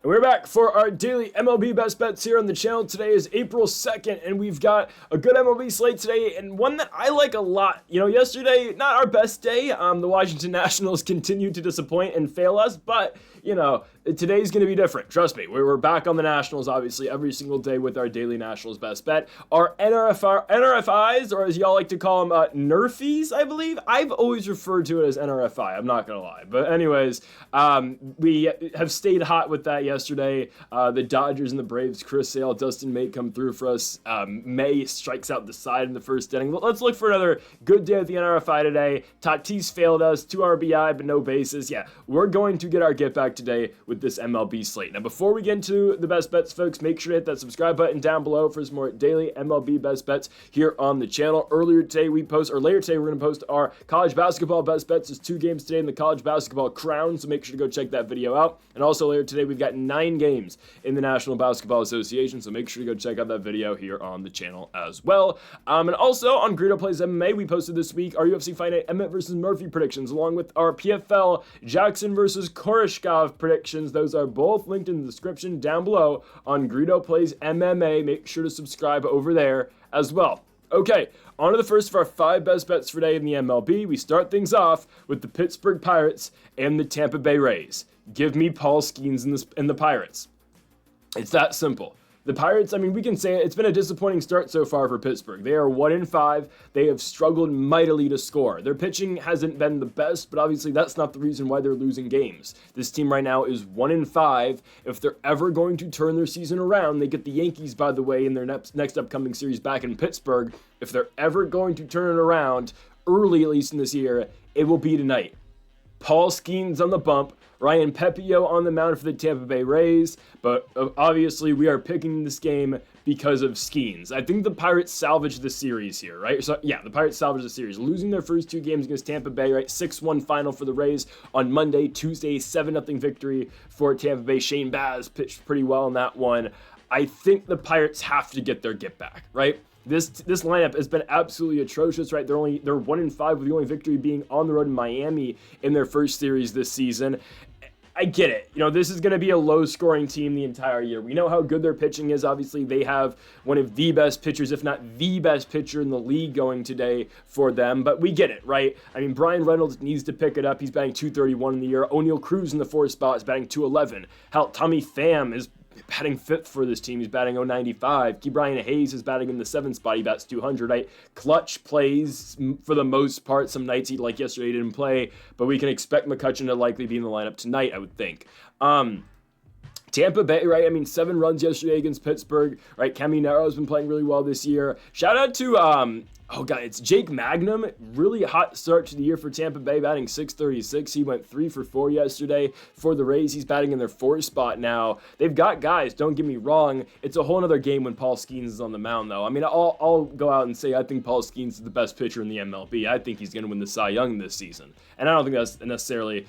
And we're back for our daily MLB Best Bets here on the channel. Today is April 2nd, and we've got a good MLB slate today, and one that I like a lot. You know, yesterday, not our best day. The Washington Nationals continued to disappoint and fail us, but, you know, today's going to be different. Trust me. We're back on the Nationals, obviously, every single day with our daily Nationals Best Bet. Our NRFIs, or as y'all like to call them, NRFIs, I believe. I've always referred to it as NRFI. I'm not going to lie. But anyways, we have stayed hot with that yesterday. The Dodgers and the Braves, Chris Sale, Dustin May come through for us. May strikes out the side in the first inning. Let's look for another good day at the NRFI today. Tatis failed us, 2 RBI, but no bases. Yeah, we're going to get our get back today with this MLB slate. Now, before we get into the best bets, folks, make sure to hit that subscribe button down below for some more daily MLB best bets here on the channel. Later today, we're going to post our college basketball best bets. There's 2 games today in the college basketball crown, so make sure to go check that video out. And also later today, we've got 9 games in the National Basketball Association, so make sure to go check out that video here on the channel as well. And also on Greedo Plays MMA, we posted this week our UFC Fight Night Emmett versus Murphy predictions, along with our PFL Jackson versus Koreshkov predictions. Those are both linked in the description down below on Greedo Plays MMA. Make sure to subscribe over there as well. Okay, on to the first of our 5 best bets for today in the MLB. We start things off with the Pittsburgh Pirates and the Tampa Bay Rays. Give me Paul Skeens and the Pirates. It's that simple. The Pirates, I mean, we can say it's been a disappointing start so far for Pittsburgh. They are 1-5. They have struggled mightily to score. Their pitching hasn't been the best, but obviously that's not the reason why they're losing games. This team right now is 1-5. If they're ever going to turn their season around, they get the Yankees, by the way, in their next upcoming series back in Pittsburgh. If they're ever going to turn it around, early at least in this year, it will be tonight. Paul Skeens on the bump, Ryan Pepio on the mound for the Tampa Bay Rays, but obviously we are picking this game because of Skeens. I think the Pirates salvaged the series here, right? So yeah, the Pirates salvaged the series, losing their first 2 games against Tampa Bay, right? 6-1 final for the Rays on Monday. Tuesday, 7-0 victory for Tampa Bay. Shane Baz pitched pretty well in that one. I think the Pirates have to get their get back, right? This lineup has been absolutely atrocious, right? They're 1-5 with the only victory being on the road in Miami in their first series this season. I get it. You know, this is going to be a low-scoring team the entire year. We know how good their pitching is. Obviously, they have one of the best pitchers, if not the best pitcher in the league going today for them. But we get it, right? I mean, Brian Reynolds needs to pick it up. He's batting .231 in the year. O'Neal Cruz in the 4th spot is batting .211. Hell, Tommy Pham is batting 5th for this team. He's batting .095. Ke'Bryan Hayes is batting in the 7th spot. He bats .200. Right? Clutch plays for the most part. Some nights like yesterday he didn't play, but we can expect McCutchen to likely be in the lineup tonight, I would think. Tampa Bay, right? I mean, 7 runs yesterday against Pittsburgh, right? Caminero's been playing really well this year. Shout out to, it's Jake Magnum. Really hot start to the year for Tampa Bay, batting .636. He went 3 for 4 yesterday for the Rays. He's batting in their 4th spot now. They've got guys, don't get me wrong. It's a whole other game when Paul Skeens is on the mound, though. I mean, I'll go out and say I think Paul Skeens is the best pitcher in the MLB. I think he's going to win the Cy Young this season. And I don't think that's necessarily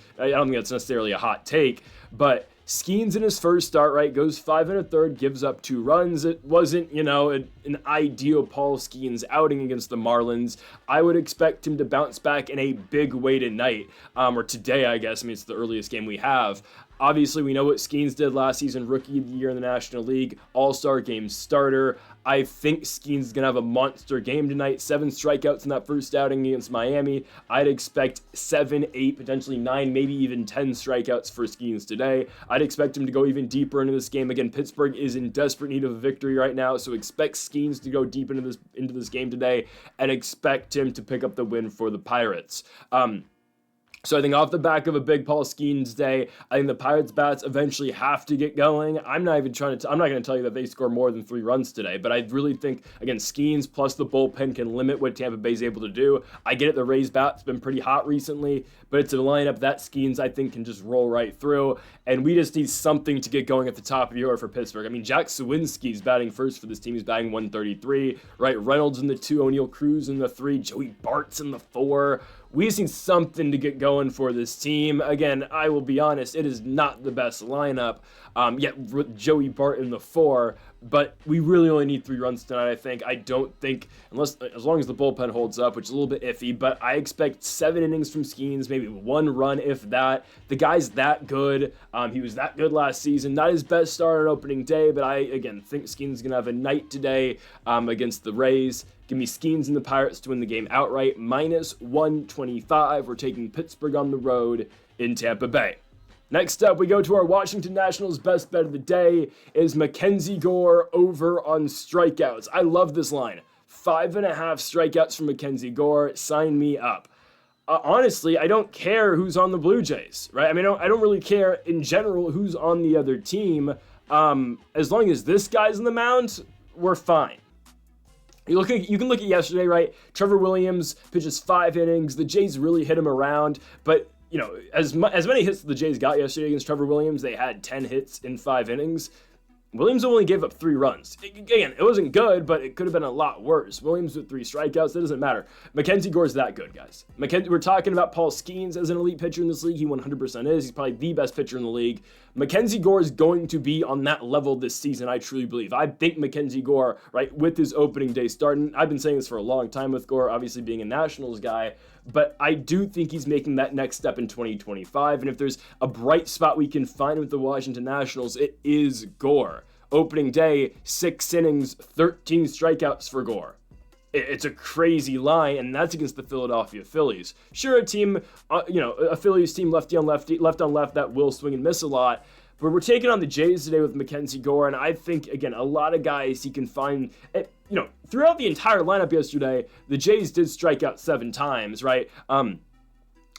a hot take, but Skeens in his first start, right, goes 5 1/3, gives up 2 runs. It wasn't, an ideal Paul Skeens outing against the Marlins. I would expect him to bounce back in a big way tonight, or today, I guess. I mean, it's the earliest game we have. Obviously, we know what Skeens did last season, Rookie of the Year in the National League, All-Star Game starter. I think Skeens is going to have a monster game tonight. 7 strikeouts in that first outing against Miami. I'd expect 7, 8, potentially 9, maybe even 10 strikeouts for Skeens today. I'd expect him to go even deeper into this game. Again, Pittsburgh is in desperate need of a victory right now, so expect Skeens to go deep into this game today and expect him to pick up the win for the Pirates. So I think off the back of a big Paul Skeens day, I think the Pirates bats eventually have to get going. I'm not going to tell you that they score more than 3 runs today, but I really think, again, Skeens plus the bullpen can limit what Tampa Bay's able to do. I get it, the Rays bat's been pretty hot recently, but it's a lineup that Skeens, I think, can just roll right through, and we just need something to get going at the top of the order for Pittsburgh. I mean, Jack Sawinski's batting first for this team. He's batting .133, right? Reynolds in the 2, O'Neal Cruz in the 3, Joey Bart's in the 4. we just need something to get going for this team. Again, I will be honest, it is not the best lineup, yet with Joey Bart in the 4, but we really only need 3 runs tonight, I think. I don't think, as long as the bullpen holds up, which is a little bit iffy, but I expect 7 innings from Skeens, maybe 1 run, if that. The guy's that good. He was that good last season. Not his best start on opening day, but I, again, think Skeens is going to have a night today against the Rays. Give me Skeens and the Pirates to win the game outright, -125. We're taking Pittsburgh on the road in Tampa Bay. Next up, we go to our Washington Nationals best bet of the day is Mackenzie Gore over on strikeouts. I love this line. 5.5 strikeouts from Mackenzie Gore. Sign me up. Honestly, I don't care who's on the Blue Jays, right? I mean, I don't really care in general who's on the other team. As long as this guy's on the mound, we're fine. You can look at yesterday, right? Trevor Williams pitches 5 innings. The Jays really hit him around, but as many hits as the Jays got yesterday against Trevor Williams, they had 10 hits in 5 innings. Williams only gave up 3 runs. Again, it wasn't good, but it could have been a lot worse. Williams with 3 strikeouts, that doesn't matter. Mackenzie Gore's that good, guys. We're talking about Paul Skeens as an elite pitcher in this league. He 100% is. He's probably the best pitcher in the league. Mackenzie Gore is going to be on that level this season, I truly believe. I think Mackenzie Gore, right, with his opening day starting, I've been saying this for a long time with Gore, obviously being a Nationals guy, but I do think he's making that next step in 2025, and if there's a bright spot we can find with the Washington Nationals, it is Gore. Opening day, 6 innings, 13 strikeouts for Gore. It's a crazy line, and that's against the Philadelphia Phillies. Sure, a team, a Phillies team lefty on lefty, left on left that will swing and miss a lot, but we're taking on the Jays today with Mackenzie Gore, and I think, again, a lot of guys he can find, throughout the entire lineup yesterday, the Jays did strike out 7 times, right?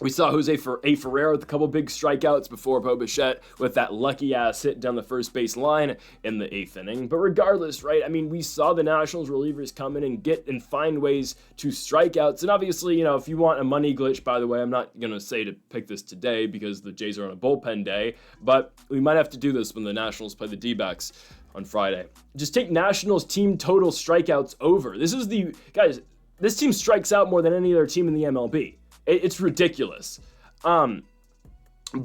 We saw Jose Ferrer with a couple big strikeouts before Bo Bichette with that lucky-ass hit down the first base line in the 8th inning. But regardless, right, I mean, we saw the Nationals relievers come in and find ways to strikeouts. And obviously, if you want a money glitch, by the way, I'm not going to say to pick this today because the Jays are on a bullpen day, but we might have to do this when the Nationals play the D-backs on Friday. Just take Nationals team total strikeouts over. Guys, this team strikes out more than any other team in the MLB. It's ridiculous. But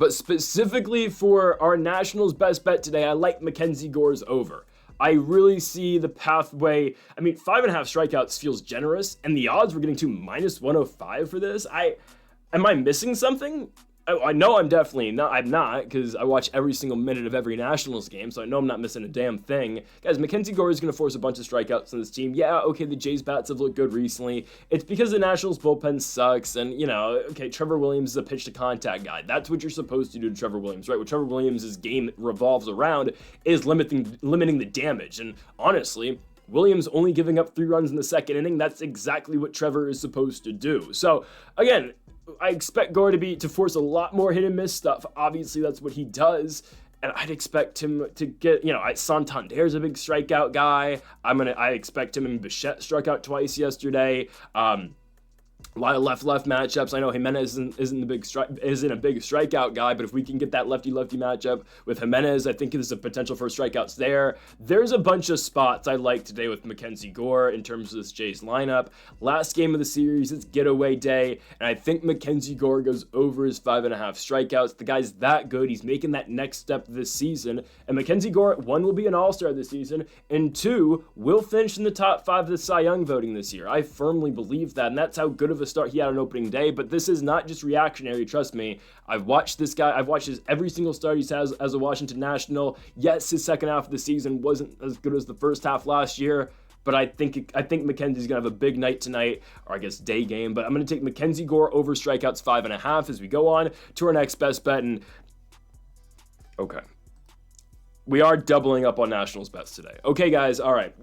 specifically for our Nationals best bet today, I like Mackenzie Gore's over. I really see the pathway. I mean, 5.5 strikeouts feels generous, and the odds we're getting to -105 for this. Am I missing something? I know I'm definitely not. I'm not, because I watch every single minute of every Nationals game, so I know I'm not missing a damn thing. Guys, Mackenzie Gore is going to force a bunch of strikeouts on this team. Yeah, okay, the Jays' bats have looked good recently. It's because the Nationals' bullpen sucks, and, okay, Trevor Williams is a pitch-to-contact guy. That's what you're supposed to do to Trevor Williams, right? What Trevor Williams' game revolves around is limiting the damage, and honestly, Williams only giving up 3 runs in the 2nd inning, that's exactly what Trevor is supposed to do. So, again, I expect Gore to force a lot more hit and miss stuff. Obviously, that's what he does. And I'd expect him to get, Santander's a big strikeout guy. I expect him, and Bichette struck out twice yesterday. A lot of left matchups. I know Jimenez isn't a big strikeout guy, but if we can get that lefty-lefty matchup with Jimenez, I think there's a potential for strikeouts there. There's a bunch of spots I like today with Mackenzie Gore in terms of this Jays lineup. Last game of the series, it's getaway day, and I think Mackenzie Gore goes over his 5.5 strikeouts. The guy's that good. He's making that next step this season, and Mackenzie Gore, 1, will be an all-star this season, and 2, will finish in the top 5 of the Cy Young voting this year. I firmly believe that, and that's how good of a start he had on opening day. But this is not just reactionary, trust me. I've watched this guy. I've watched every single start he has as a Washington National. Yes, his second half of the season wasn't as good as the first half last year, but I think Mackenzie's gonna have a big night tonight, or I guess day game. But I'm gonna take Mackenzie Gore over strikeouts 5.5 as we go on to our next best bet. And okay, we are doubling up on Nationals bets today. Okay, guys. All right.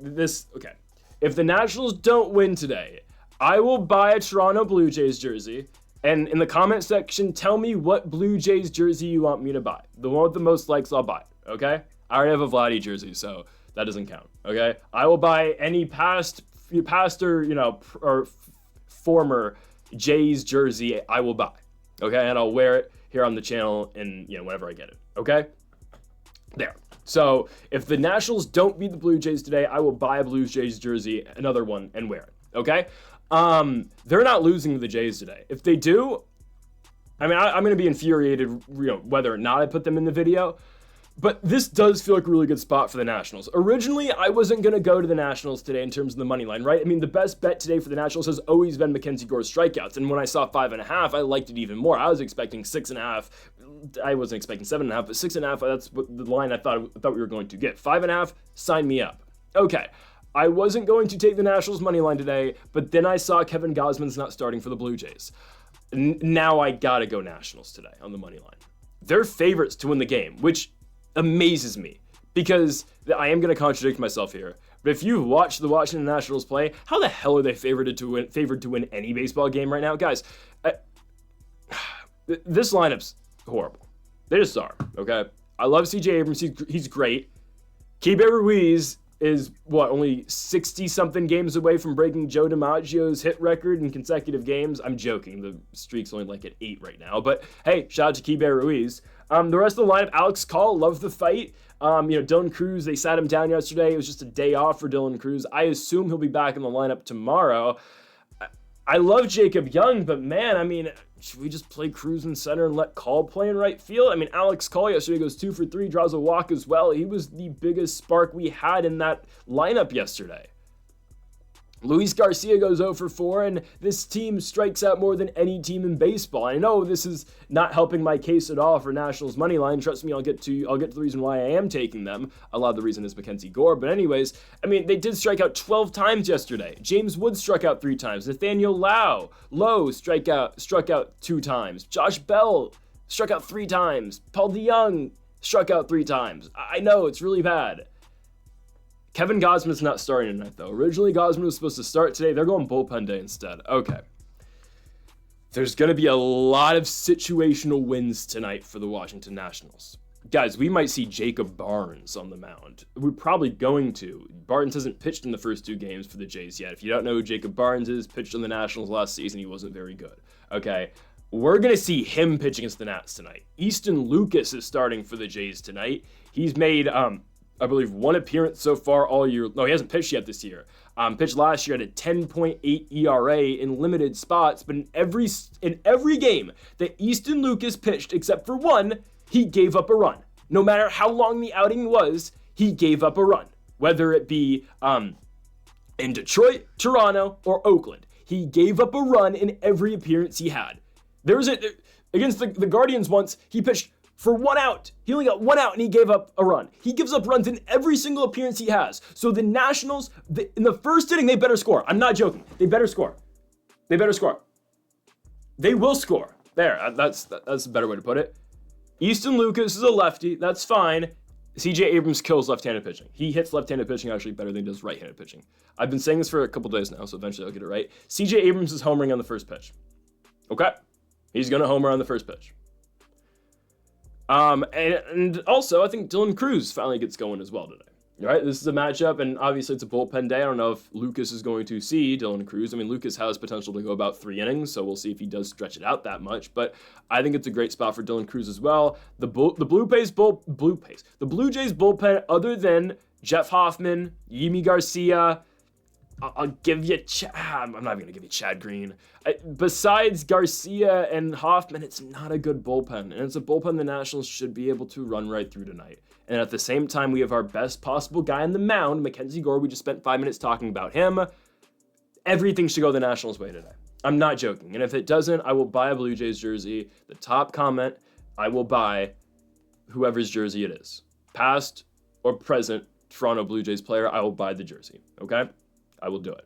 Okay. If the Nationals don't win today, I will buy a Toronto Blue Jays jersey, and in the comment section, tell me what Blue Jays jersey you want me to buy. The one with the most likes, I'll buy it, okay? I already have a Vladdy jersey, so that doesn't count, okay? I will buy any past or former Jays jersey I will buy, okay? And I'll wear it here on the channel and, whenever I get it, okay? There. So if the Nationals don't beat the Blue Jays today, I will buy a Blue Jays jersey, another one, and wear it, okay? They're not losing to the Jays today. If they do, I mean, I'm going to be infuriated, whether or not I put them in the video. But this does feel like a really good spot for the Nationals. Originally, I wasn't going to go to the Nationals today in terms of the money line, right? I mean, the best bet today for the Nationals has always been Mackenzie Gore's strikeouts. And when I saw 5.5, I liked it even more. I was expecting 6.5. I wasn't expecting 7.5, but 6.5, that's what the line I thought we were going to get. 5.5, sign me up. Okay. I wasn't going to take the Nationals money line today, but then I saw Kevin Gausman's not starting for the Blue Jays. Now I gotta go Nationals today on the money line. They're favorites to win the game, which amazes me because I am going to contradict myself here. But if you've watched the Washington Nationals play, how the hell are they favored to win any baseball game right now? Guys, this lineup's horrible. They just are, okay? I love CJ Abrams. He's great. Keibert Ruiz is, only 60-something games away from breaking Joe DiMaggio's hit record in consecutive games. I'm joking. The streak's only like at 8 right now. But, hey, shout out to Keibert Ruiz. The rest of the lineup, Alex Call, love the fight. Dylan Cruz, they sat him down yesterday. It was just a day off for Dylan Cruz. I assume he'll be back in the lineup tomorrow. I love Jacob Young, but man, I mean, should we just play Cruz in center and let Call play in right field? I mean, Alex Call yesterday goes 2 for 3, draws a walk as well. He was the biggest spark we had in that lineup yesterday. Luis Garcia goes 0 for 4, and this team strikes out more than any team in baseball. I know this is not helping my case at all for Nationals money line. Trust me, I'll get to the reason why I am taking them. A lot of the reason is Mackenzie Gore, but anyways, I mean, they did strike out 12 times yesterday. James Wood struck out 3 times. Nathaniel Lowe struck out 2 times. Josh Bell struck out 3 times. Paul DeYoung struck out 3 times. I know it's really bad. Kevin Gausman's not starting tonight, though. Originally, Gausman was supposed to start today. They're going bullpen day instead. Okay. There's going to be a lot of situational wins tonight for the Washington Nationals. Guys, we might see Jacob Barnes on the mound. We're probably going to. Barnes hasn't pitched in the first 2 games for the Jays yet. If you don't know who Jacob Barnes is, pitched on the Nationals last season. He wasn't very good. Okay. We're going to see him pitch against the Nats tonight. Easton Lucas is starting for the Jays tonight. He's made, I believe, 1 appearance so far all year. No, he hasn't pitched yet this year. Pitched last year at a 10.8 ERA in limited spots, but in every game that Easton Lucas pitched, except for 1, he gave up a run. No matter how long the outing was, he gave up a run. Whether it be in Detroit, Toronto, or Oakland, he gave up a run in every appearance he had. Against the Guardians once, he pitched for 1 out. He only got 1 out and he gave up a run. He gives up runs in every single appearance he has. So the Nationals, in the first inning, they better score. I'm not joking. They better score. They better score. They will score. There, that's a better way to put it. Easton Lucas is a lefty. That's fine. CJ Abrams kills left-handed pitching. He hits left-handed pitching actually better than he does right-handed pitching. I've been saying this for a couple days now, so eventually I'll get it right. CJ Abrams is homering on the first pitch. Okay? He's going to homer on the first pitch. And also, I think Dylan Cruz finally gets going as well today. All right, this is a matchup, and obviously it's a bullpen day. I don't know if Lucas is going to see Dylan Cruz. I mean, Lucas has potential to go about 3 innings, so we'll see if he does stretch it out that much. But I think it's a great spot for Dylan Cruz as well. The Blue Jays bullpen, other than Jeff Hoffman, Yimi Garcia, I'll give you I'm not even going to give you Chad Green. Besides Garcia and Hoffman, it's not a good bullpen. And it's a bullpen the Nationals should be able to run right through tonight. And at the same time, we have our best possible guy on the mound, Mackenzie Gore. We just spent 5 minutes talking about him. Everything should go the Nationals' way today. I'm not joking. And if it doesn't, I will buy a Blue Jays jersey. The top comment, I will buy whoever's jersey it is. Past or present Toronto Blue Jays player, I will buy the jersey. Okay? I will do it.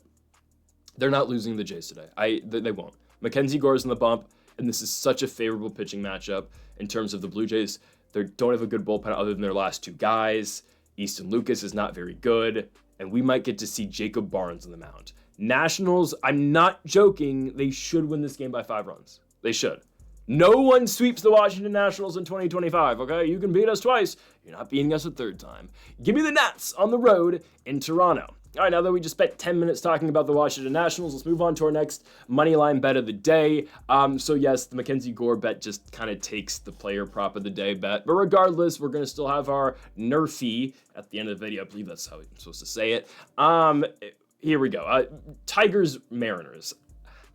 They're not losing the Jays today. They won't. Mackenzie Gore's in the bump, and this is such a favorable pitching matchup in terms of the Blue Jays. They don't have a good bullpen other than their last 2 guys. Easton Lucas is not very good, and we might get to see Jacob Barnes on the mound. Nationals, I'm not joking, they should win this game by 5 runs. They should. No one sweeps the Washington Nationals in 2025, okay? You can beat us twice. You're not beating us a 3rd time. Give me the Nats on the road in Toronto. All right, now that we just spent 10 minutes talking about the Washington Nationals, let's move on to our next moneyline bet of the day. So yes, the Mackenzie Gore bet just kind of takes the player prop of the day bet. But regardless, we're going to still have our NRFI at the end of the video. I believe that's how I'm supposed to say it. here we go. Tigers, Mariners.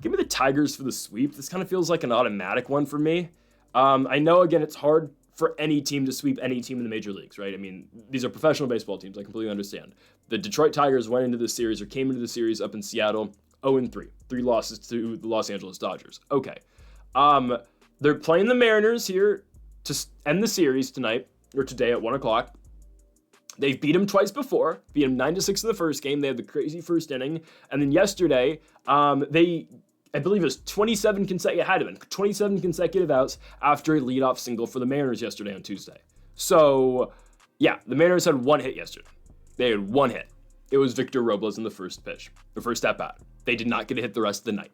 Give me the Tigers for the sweep. This kind of feels like an automatic one for me. I know, again, it's hard for any team to sweep any team in the major leagues, right? I mean, these are professional baseball teams. I completely understand. The Detroit Tigers went into the series or came into the series up in Seattle 0-3. 3 losses to the Los Angeles Dodgers. Okay. They're playing the Mariners here to end the series tonight or today at 1 o'clock. They've beat them twice before, beat them 9-6 in the first game. They had the crazy first inning. And then yesterday, I believe it was 27 consecutive outs after a leadoff single for the Mariners yesterday on Tuesday. So, yeah, the Mariners had 1 hit yesterday. They had 1 hit. It was Victor Robles in the first pitch, the first at-bat. They did not get a hit the rest of the night.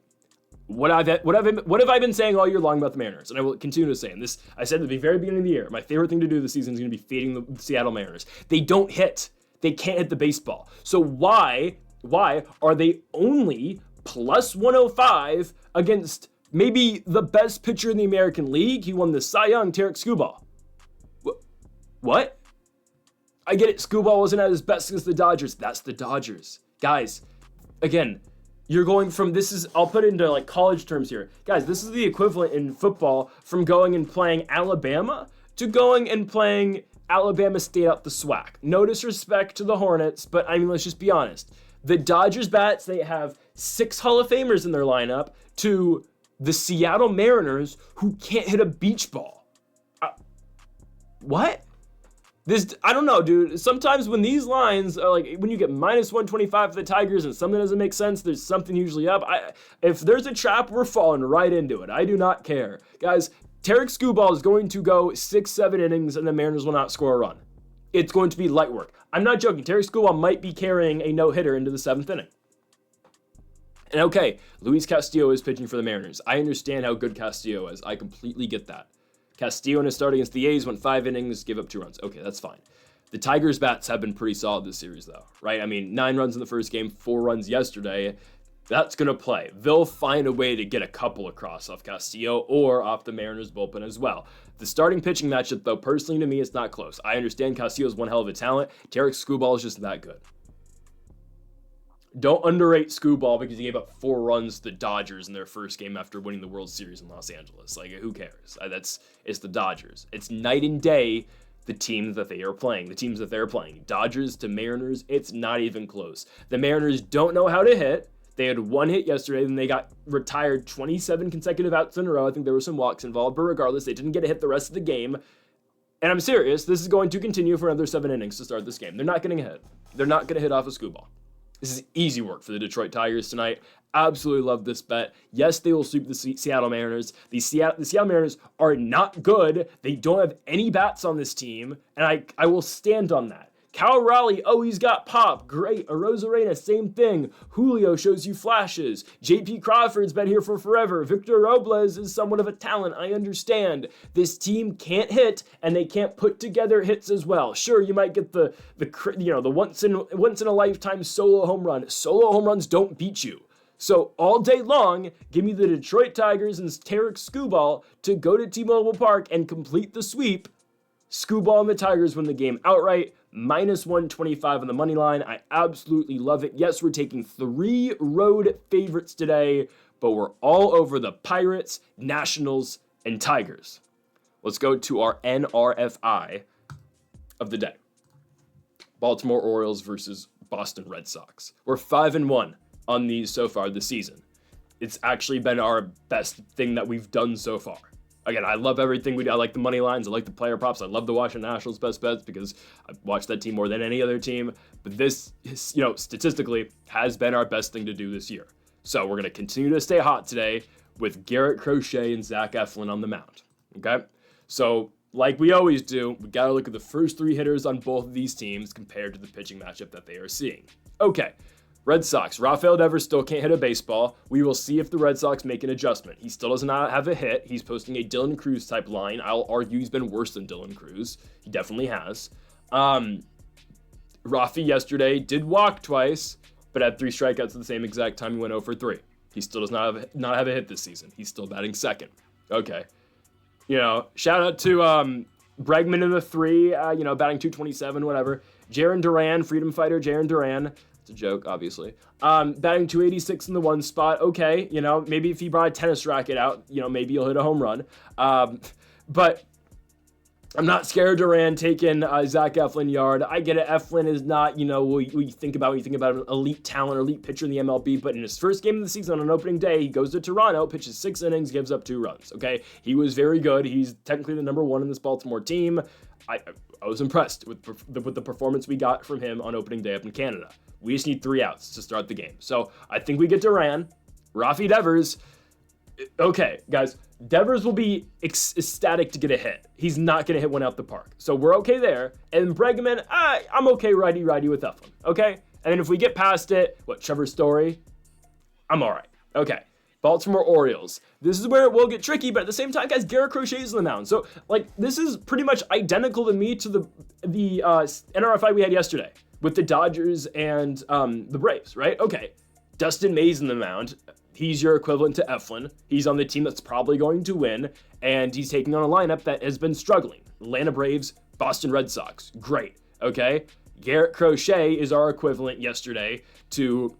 What have I been saying all year long about the Mariners? And I will continue to say, and this, I said at the very beginning of the year, my favorite thing to do this season is going to be fading the Seattle Mariners. They don't hit. They can't hit the baseball. So why are they only plus 105 against maybe the best pitcher in the American League? He won the Cy Young, Tarek Skubal. What? I get it. Skubal wasn't at his best against the Dodgers. That's the Dodgers. Guys, again, you're going from, I'll put it into like college terms here. Guys, this is the equivalent in football from going and playing Alabama to going and playing Alabama State out the SWAC. No disrespect to the Hornets, but I mean, let's just be honest. The Dodgers bats, they have 6 Hall of Famers in their lineup to the Seattle Mariners who can't hit a beach ball. What? I don't know, dude. Sometimes when these lines are like, when you get minus 125 for the Tigers and something doesn't make sense, there's something usually up. If there's a trap, we're falling right into it. I do not care. Guys, Tarek Skubal is going to go 6-7 innings and the Mariners will not score a run. It's going to be light work. I'm not joking. Tarek Skubal might be carrying a no-hitter into the 7th inning. And okay, Luis Castillo is pitching for the Mariners. I understand how good Castillo is. I completely get that. Castillo in his start against the A's went 5 innings, give up 2 runs. Okay, that's fine. The Tigers' bats have been pretty solid this series, though, right? I mean, 9 runs in the first game, 4 runs yesterday. That's going to play. They'll find a way to get a couple across off Castillo or off the Mariners' bullpen as well. The starting pitching matchup, though, personally to me, it's not close. I understand Castillo's one hell of a talent. Tarek Skubal is just that good. Don't underrate Skubal because he gave up 4 runs to the Dodgers in their first game after winning the World Series in Los Angeles. Like, who cares? It's the Dodgers. It's night and day, the teams that they are playing. The teams that they're playing. Dodgers to Mariners, it's not even close. The Mariners don't know how to hit. They had 1 hit yesterday, then they got retired 27 consecutive outs in a row. I think there were some walks involved, but regardless, they didn't get a hit the rest of the game. And I'm serious, this is going to continue for another 7 innings to start this game. They're not getting a hit. They're not going to hit off a Skubal. This is easy work for the Detroit Tigers tonight. Absolutely love this bet. Yes, they will sweep the Seattle Mariners. The Seattle Mariners are not good. They don't have any bats on this team, and I will stand on that. Cal Raleigh, oh, he's got pop. Great. Arozarena, same thing. Julio shows you flashes. J.P. Crawford's been here for forever. Victor Robles is somewhat of a talent. I understand. This team can't hit, and they can't put together hits as well. Sure, you might get the once in a lifetime solo home run. Solo home runs don't beat you. So all day long, give me the Detroit Tigers and Tarek Skubal to go to T-Mobile Park and complete the sweep. Skubal and the Tigers win the game outright. Minus 125 on the money line. I absolutely love it. Yes, we're taking 3 road favorites today, but we're all over the Pirates, Nationals, and Tigers. Let's go to our NRFI of the day. Baltimore Orioles versus Boston Red Sox. We're 5-1 on these so far this season. It's actually been our best thing that we've done so far. Again, I love everything we do. I like the money lines. I like the player props. I love the Washington Nationals best bets because I've watched that team more than any other team. But this, statistically, has been our best thing to do this year. So we're going to continue to stay hot today with Garrett Crochet and Zach Eflin on the mound. Okay? So like we always do, we got to look at the first 3 hitters on both of these teams compared to the pitching matchup that they are seeing. Okay. Red Sox. Rafael Devers still can't hit a baseball. We will see if the Red Sox make an adjustment. He still does not have a hit. He's posting a Dylan Cruz type line. I'll argue he's been worse than Dylan Cruz. He definitely has. Rafi yesterday did walk twice, but had 3 strikeouts at the same exact time. He went 0 for 3. He still does not have a hit this season. He's still batting second. Okay. Shout out to Bregman in the 3, batting 227, whatever. Jarren Duran, freedom fighter Jarren Duran. It's a joke, obviously. Batting 286 in the 1 spot. Okay, maybe if he brought a tennis racket out, maybe he'll hit a home run. But I'm not scared of Duran taking Zach Eflin yard. I get it. Eflin is not, what you think about when you think about an elite talent or elite pitcher in the MLB. But in his first game of the season on opening day, he goes to Toronto, pitches 6 innings, gives up 2 runs. Okay, he was very good. He's technically the number 1 in this Baltimore team. I was impressed with the performance we got from him on opening day up in Canada. We just need 3 outs to start the game. So I think we get Duran, Rafi Devers. Okay, guys, Devers will be ecstatic to get a hit. He's not going to hit one out the park. So we're okay there. And Bregman, I'm okay righty-righty with Eflin, okay? And then if we get past it, Trevor Story, I'm all right. Okay, Baltimore Orioles. This is where it will get tricky, but at the same time, guys, Garrett Crochet's on the mound. So, this is pretty much identical to me to the NRFI we had yesterday with the Dodgers and the Braves, right? Okay, Dustin May's in the mound. He's your equivalent to Eflin. He's on the team that's probably going to win, and he's taking on a lineup that has been struggling. Atlanta Braves, Boston Red Sox. Great, okay? Garrett Crochet is our equivalent yesterday to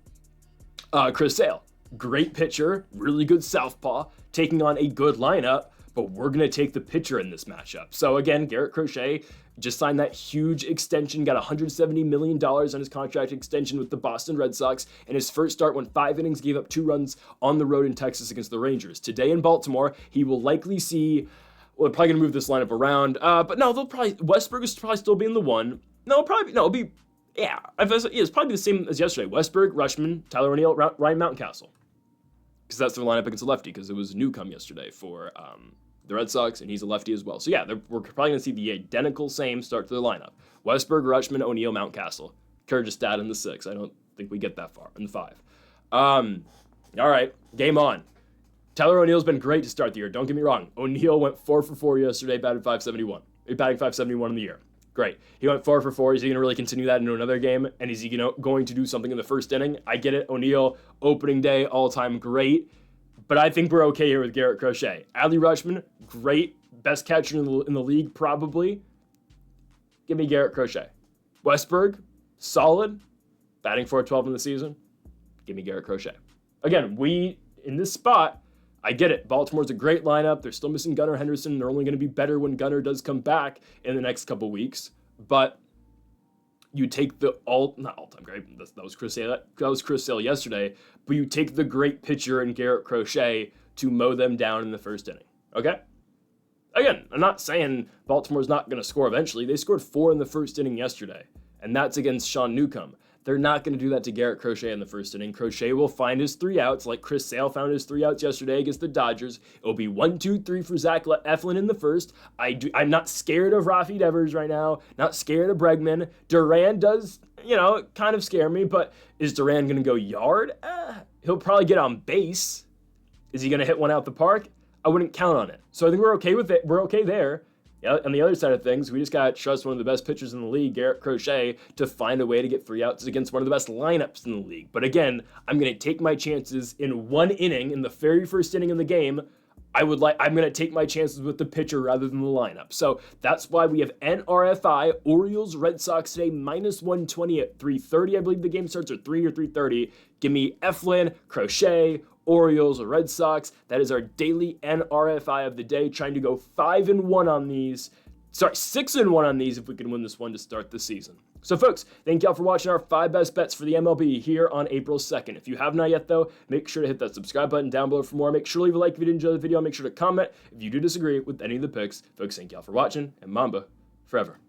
Chris Sale. Great pitcher, really good southpaw, taking on a good lineup, but we're going to take the pitcher in this matchup. So again, Garrett Crochet just signed that huge extension, got $170 million on his contract extension with the Boston Red Sox, and his first start went 5 innings, gave up 2 runs on the road in Texas against the Rangers. Today in Baltimore, he will likely see, they're probably going to move this lineup around, but no, Westburg is probably still be in the 1. It'll be, it's probably the same as yesterday. Westburg, Rushman, Tyler O'Neill, Ryan Mountcastle. Because that's the lineup against a lefty, because it was Newcomb yesterday for the Red Sox, and he's a lefty as well. So yeah, we're probably going to see the identical same start to the lineup. Westburg, Rutschman, O'Neill, Mountcastle. Kyrgyzstan in the 6. I don't think we get that far in the 5. All right, game on. Tyler O'Neill's been great to start the year. Don't get me wrong. O'Neill went 4 for 4 yesterday, batted 571. Batting 571 in the year. Great. He went 4 for 4. Is he going to really continue that into another game? And is he going to do something in the first inning? I get it. O'Neill, opening day, all-time great. But I think we're okay here with Garrett Crochet. Adley Rutschman, great. Best catcher in the league, probably. Give me Garrett Crochet. Westburg, solid. Batting 412 in the season. Give me Garrett Crochet. Again, in this spot, I get it. Baltimore's a great lineup. They're still missing Gunnar Henderson. They're only going to be better when Gunnar does come back in the next couple weeks. But you take the not all-time great. That was Chris Sale. That was Chris Sale yesterday. But you take the great pitcher in Garrett Crochet to mow them down in the first inning. Okay? Again, I'm not saying Baltimore's not going to score eventually. They scored 4 in the first inning yesterday, and that's against Sean Newcomb. They're not going to do that to Garrett Crochet in the first inning. Crochet will find his 3 outs like Chris Sale found his 3 outs yesterday against the Dodgers. It'll be 1, 2, 3 for Zach Eflin in the first. I'm not scared of Rafi Devers right now. Not scared of Bregman. Duran does, kind of scare me, but is Duran going to go yard? He'll probably get on base. Is he going to hit one out the park? I wouldn't count on it. So I think we're okay with it. We're okay there. Yeah, on the other side of things, we just got to trust one of the best pitchers in the league, Garrett Crochet, to find a way to get 3 outs against one of the best lineups in the league. But again, I'm going to take my chances in 1 inning, in the very first inning of the game. I'm going to take my chances with the pitcher rather than the lineup. So that's why we have NRFI, Orioles, Red Sox today, -120 at 3:30. I believe the game starts at 3 or 3:30. Give me Eflin, Crochet, Orioles, Red Sox. That is our daily NRFI of the day, trying to go 5-1 on these. 6-1 on these if we can win this one to start the season. So folks, thank y'all for watching our 5 best bets for the MLB here on April 2nd. If you have not yet though, make sure to hit that subscribe button down below for more. Make sure to leave a like if you did enjoy the video. Make sure to comment if you do disagree with any of the picks. Folks, thank y'all for watching, and Mamba forever.